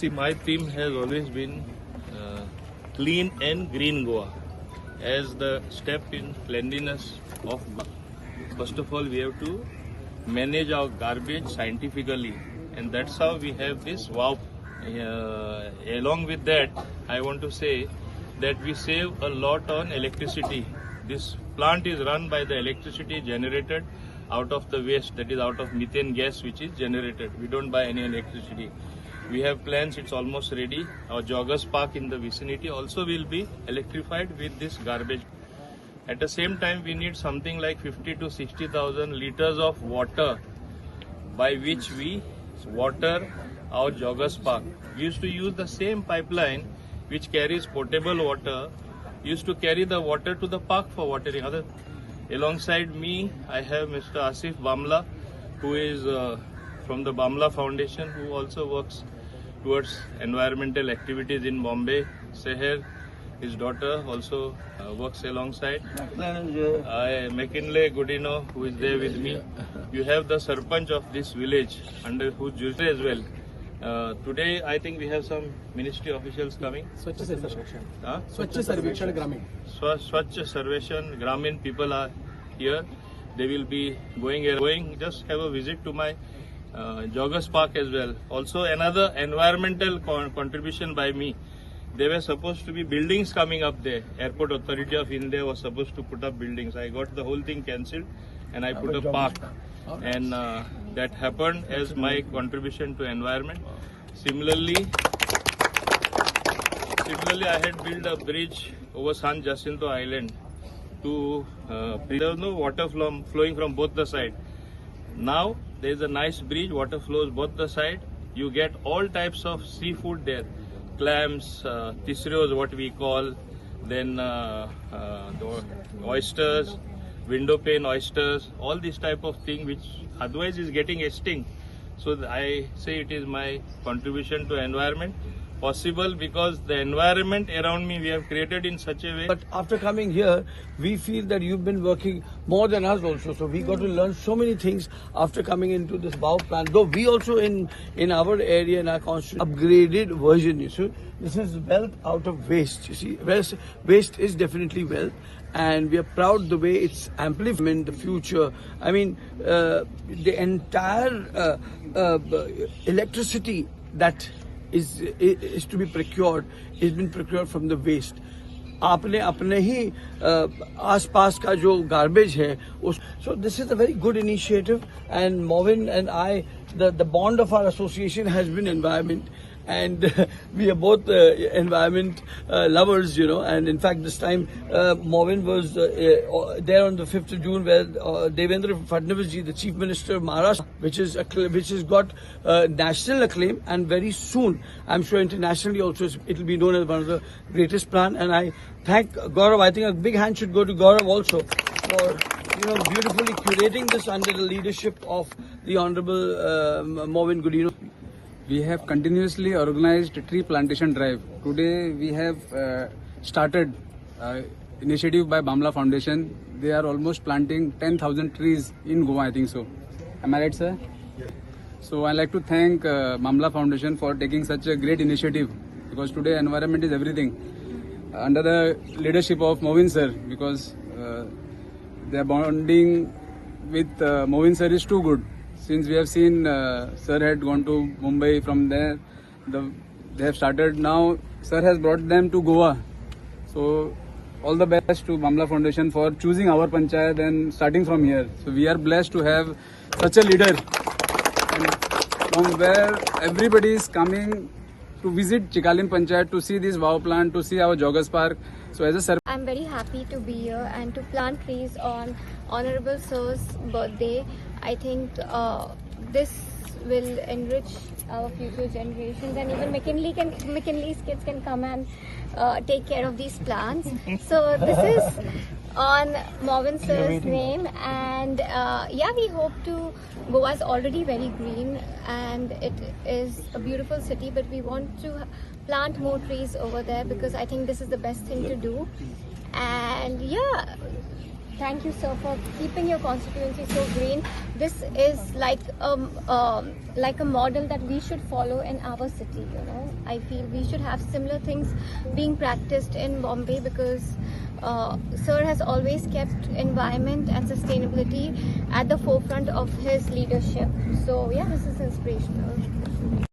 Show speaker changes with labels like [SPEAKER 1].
[SPEAKER 1] See, my theme has always been clean and green Goa as the step in cleanliness of Goa. First of all, we have to manage our garbage scientifically, and that's how we have this wow. Along with that, I want to say that we save a lot on electricity. This plant is run by the electricity generated out of the waste, that is out of methane gas which is generated. We don't buy any electricity. We have plans, it's almost ready. Our joggers park in the vicinity also will be electrified with this garbage. At the same time, we need something like 50 to 60,000 liters of water by which we water our joggers park. We used to use the same pipeline which carries potable water, used to carry the water to the park for watering. Alongside me, I have Mr. Asif Bamla, who is from the Bamla Foundation, who also works towards environmental activities in Bombay. Seher, his daughter, also works alongside. McKinley Godino, who is there with me. You have the Sarpanch of this village, under whose jurisdiction as well. Today, I think we have some ministry officials coming.
[SPEAKER 2] Swachh Sarvekshan Gramin.
[SPEAKER 1] Swachh Sarvekshan Gramin people are here. They will be going. Just have a visit to my joggers park as well. Also, another environmental contribution by me. There were supposed to be buildings coming up there. Airport Authority of India was supposed to put up buildings. I got the whole thing cancelled and I put a park. And that happened as my contribution to environment. Similarly, I had built a bridge over San Jacinto Island to there was no water flowing from both the sides. Now there is a nice bridge, water flows both the sides. You get all types of seafood there. Clams, tisrios, what we call, then the oysters, window pane oysters, all this type of thing which otherwise is getting extinct. So I say it is my contribution to environment, possible because the environment around me we have created in such a way.
[SPEAKER 2] But after coming here, we feel that you've been working more than us also. So we got to learn so many things after coming into this BOW plant. Though we also in our area, in our constitution, upgraded version. You see, this is wealth out of waste. You see, waste is definitely wealth. And we are proud the way it's amplified in the future. I mean, the entire electricity that is to be procured has been procured from the waste. आपने अपने ही आसपास का जो garbage है so this is a very good initiative, and Movin and I, the bond of our association has been environment, and we are both environment lovers, you know. And in fact, this time Movin was there on the 5th of June, where Devendra Fadnavis ji, the Chief Minister of Maharashtra, which has got national acclaim, and very soon, I'm sure internationally also, it will be known as one of the greatest plan. And I thank Gaurav. I think a big hand should go to Gaurav also for beautifully curating this under the leadership of the Honorable Movin Godino.
[SPEAKER 3] We have continuously organized a tree plantation drive. Today we have started initiative by Bamla Foundation. They are almost planting 10,000 trees in Goa, I think so. Am I right, sir?
[SPEAKER 2] Yeah.
[SPEAKER 3] So I like to thank Bamla Foundation for taking such a great initiative, because today environment is everything. Under the leadership of Movin sir, because their bonding with Movin sir is too good. Since we have seen sir had gone to Mumbai, from there they have started. Now sir has brought them to Goa. So all the best to Bamla Foundation for choosing our panchayat and starting from here. So we are blessed to have such a leader, and from where everybody is coming to visit Chikalim Panchayat to see this wow plant, to see our joggers park. So as a
[SPEAKER 4] I'm very happy to be here and to plant trees on Honorable Sir's birthday. I think this will enrich our future generations, and even McKinley's kids can come and take care of these plants. So this is on Movin Sir's name, and yeah, we hope to. Goa is already very green and it is a beautiful city, but we want to plant more trees over there because I think this is the best thing to do. And yeah, thank you, sir, for keeping your constituency so green. This is like a model that we should follow in our city. You know, I feel we should have similar things being practiced in Bombay because sir has always kept environment and sustainability at the forefront of his leadership. So yeah, this is inspirational.